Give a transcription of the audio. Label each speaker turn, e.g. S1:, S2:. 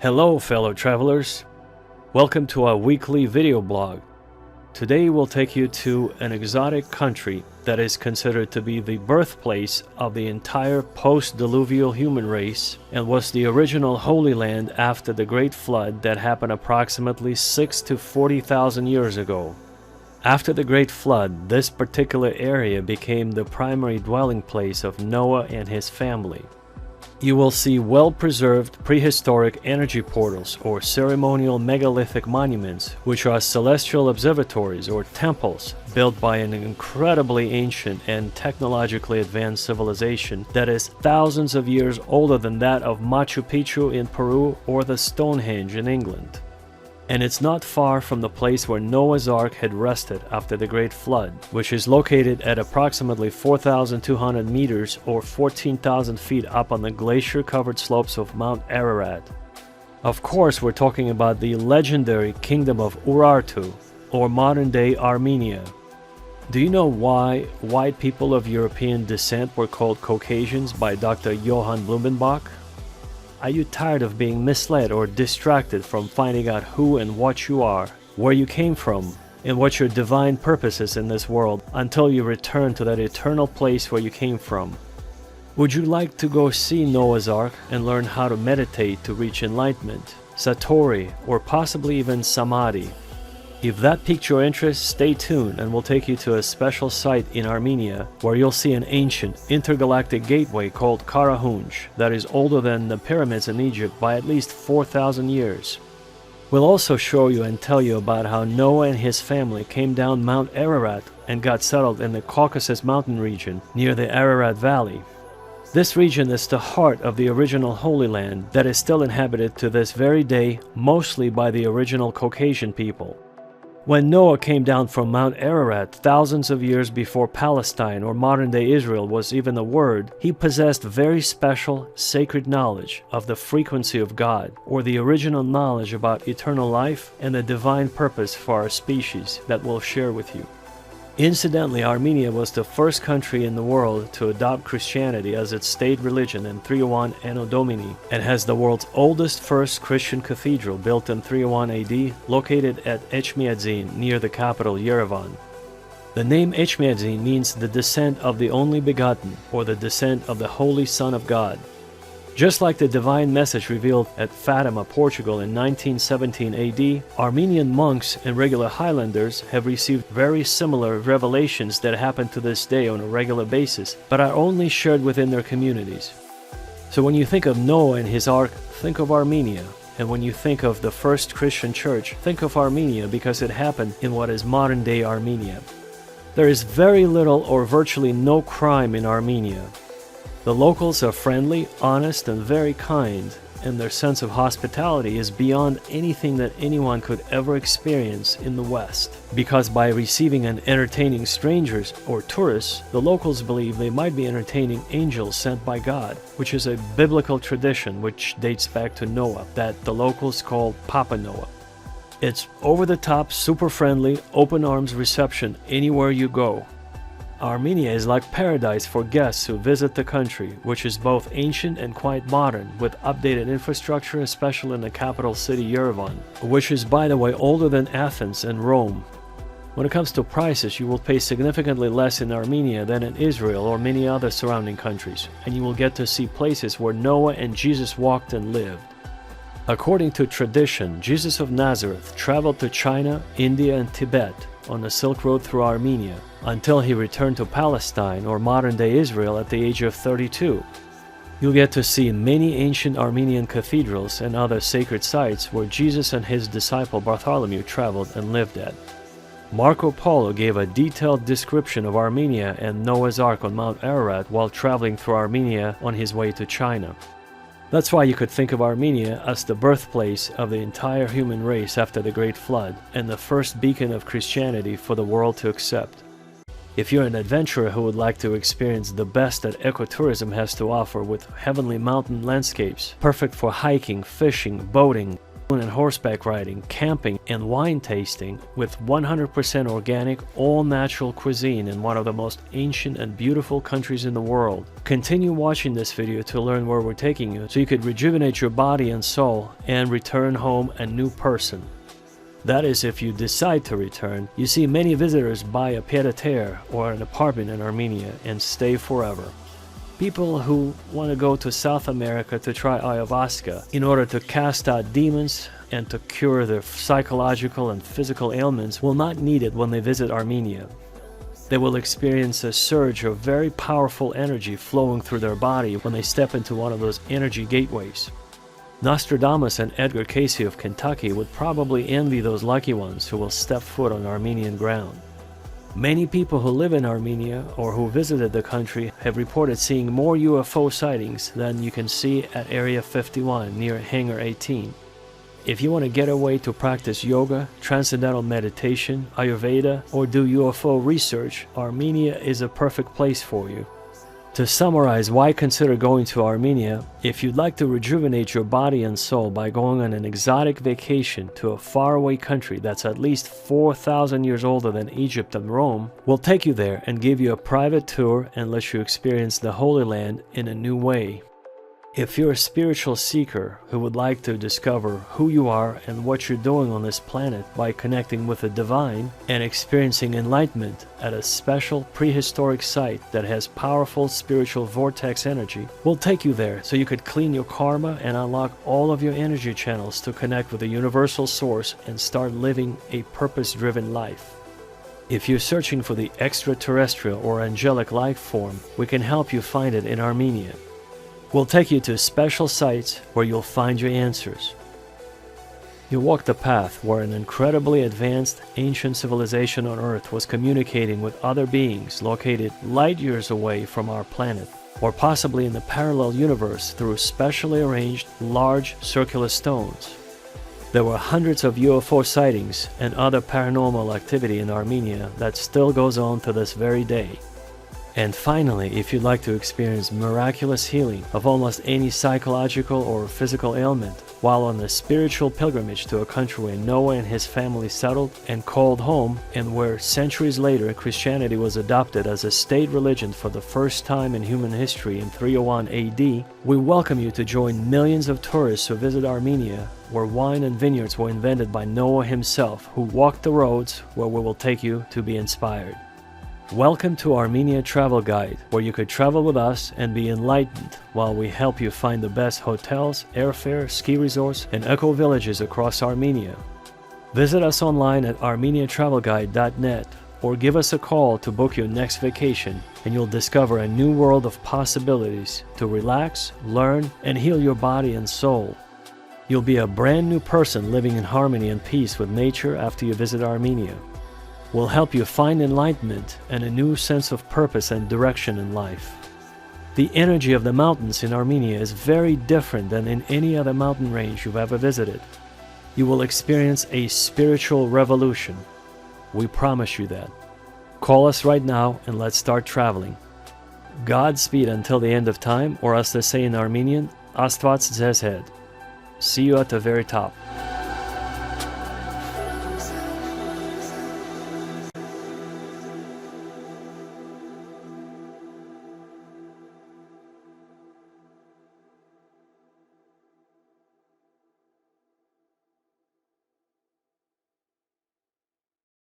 S1: Hello fellow travelers, welcome to our weekly video blog. Today we'll take you to an exotic country that is considered to be the birthplace of the entire post-diluvial human race and was the original Holy Land after the Great Flood that happened approximately 6,000 to 40,000 years ago. After the Great Flood, this particular area became the primary dwelling place of Noah and his family. You will see well-preserved prehistoric energy portals or ceremonial megalithic monuments, which are celestial observatories or temples built by an incredibly ancient and technologically advanced civilization that is thousands of years older than that of Machu Picchu in Peru or the Stonehenge in England. And it's not far from the place where Noah's Ark had rested after the Great Flood, which is located at approximately 4,200 meters or 14,000 feet up on the glacier-covered slopes of Mount Ararat. Of course, we're talking about the legendary Kingdom of Urartu, or modern-day Armenia. Do you know why white people of European descent were called Caucasians by Dr. Johann Blumenbach? Are you tired of being misled or distracted from finding out who and what you are, where you came from, and what your divine purpose is in this world until you return to that eternal place where you came from? Would you like to go see Noah's Ark and learn how to meditate to reach enlightenment, satori, or possibly even samadhi? If that piqued your interest, stay tuned and we'll take you to a special site in Armenia where you'll see an ancient intergalactic gateway called Karahunj that is older than the pyramids in Egypt by at least 4,000 years. We'll also show you and tell you about how Noah and his family came down Mount Ararat and got settled in the Caucasus mountain region near the Ararat Valley. This region is the heart of the original Holy Land that is still inhabited to this very day, mostly by the original Caucasian people. When Noah came down from Mount Ararat thousands of years before Palestine or modern-day Israel was even a word, he possessed very special, sacred knowledge of the frequency of God, or the original knowledge about eternal life and the divine purpose for our species that we'll share with you. Incidentally, Armenia was the first country in the world to adopt Christianity as its state religion in 301 Anno Domini and has the world's oldest first Christian cathedral built in 301 AD located at Etchmiadzin near the capital Yerevan. The name Etchmiadzin means the descent of the only begotten or the descent of the Holy Son of God. Just like the divine message revealed at Fatima, Portugal in 1917 AD, Armenian monks and regular Highlanders have received very similar revelations that happen to this day on a regular basis, but are only shared within their communities. So when you think of Noah and his ark, think of Armenia. And when you think of the first Christian church, think of Armenia because it happened in what is modern-day Armenia. There is very little or virtually no crime in Armenia. The locals are friendly, honest, and very kind, and their sense of hospitality is beyond anything that anyone could ever experience in the West. Because by receiving and entertaining strangers or tourists, the locals believe they might be entertaining angels sent by God, which is a biblical tradition which dates back to Noah that the locals call Papa Noah. It's over-the-top, super friendly, open arms reception anywhere you go. Armenia is like paradise for guests who visit the country, which is both ancient and quite modern, with updated infrastructure, especially in the capital city Yerevan, which is, by the way, older than Athens and Rome. When it comes to prices, you will pay significantly less in Armenia than in Israel or many other surrounding countries, and you will get to see places where Noah and Jesus walked and lived. According to tradition, Jesus of Nazareth traveled to China, India, and Tibet on the Silk Road through Armenia until he returned to Palestine or modern-day Israel at the age of 32. You'll get to see many ancient Armenian cathedrals and other sacred sites where Jesus and his disciple Bartholomew traveled and lived at. Marco Polo gave a detailed description of Armenia and Noah's Ark on Mount Ararat while traveling through Armenia on his way to China. That's why you could think of Armenia as the birthplace of the entire human race after the Great Flood and the first beacon of Christianity for the world to accept. If you're an adventurer who would like to experience the best that ecotourism has to offer with heavenly mountain landscapes, perfect for hiking, fishing, boating, and horseback riding, camping, and wine tasting with 100% organic, all-natural cuisine in one of the most ancient and beautiful countries in the world. Continue watching this video to learn where we're taking you so you could rejuvenate your body and soul and return home a new person. That is, if you decide to return. You see, many visitors buy a pied-à-terre or an apartment in Armenia and stay forever. People who want to go to South America to try ayahuasca in order to cast out demons and to cure their psychological and physical ailments will not need it when they visit Armenia. They will experience a surge of very powerful energy flowing through their body when they step into one of those energy gateways. Nostradamus and Edgar Cayce of Kentucky would probably envy those lucky ones who will step foot on Armenian ground. Many people who live in Armenia or who visited the country have reported seeing more UFO sightings than you can see at Area 51 near Hangar 18. If you want to get away to practice yoga, transcendental meditation, Ayurveda, or do UFO research, Armenia is a perfect place for you. To summarize why consider going to Armenia, if you'd like to rejuvenate your body and soul by going on an exotic vacation to a faraway country that's at least 4,000 years older than Egypt and Rome, we'll take you there and give you a private tour and let you experience the Holy Land in a new way. If you're a spiritual seeker who would like to discover who you are and what you're doing on this planet by connecting with the divine and experiencing enlightenment at a special prehistoric site that has powerful spiritual vortex energy, we'll take you there so you could clean your karma and unlock all of your energy channels to connect with the universal source and start living a purpose-driven life. If you're searching for the extraterrestrial or angelic life form, we can help you find it in Armenia. We'll take you to special sites where you'll find your answers. You'll walk the path where an incredibly advanced ancient civilization on Earth was communicating with other beings located light years away from our planet, or possibly in the parallel universe through specially arranged large circular stones. There were hundreds of UFO sightings and other paranormal activity in Armenia that still goes on to this very day. And finally, if you'd like to experience miraculous healing of almost any psychological or physical ailment while on a spiritual pilgrimage to a country where Noah and his family settled and called home, and where centuries later Christianity was adopted as a state religion for the first time in human history in 301 AD, we welcome you to join millions of tourists who visit Armenia, where wine and vineyards were invented by Noah himself, who walked the roads where we will take you to be inspired. Welcome to Armenia Travel Guide, where you could travel with us and be enlightened while we help you find the best hotels, airfare, ski resorts, and eco-villages across Armenia. Visit us online at armeniatravelguide.net or give us a call to book your next vacation, and you'll discover a new world of possibilities to relax, learn, and heal your body and soul. You'll be a brand new person living in harmony and peace with nature after you visit Armenia. We'll help you find enlightenment and a new sense of purpose and direction in life. The energy of the mountains in Armenia is very different than in any other mountain range you've ever visited. You will experience a spiritual revolution. We promise you that. Call us right now and let's start traveling. Godspeed until the end of time, or as they say in Armenian, Astvats Zezhed. See you at the very top.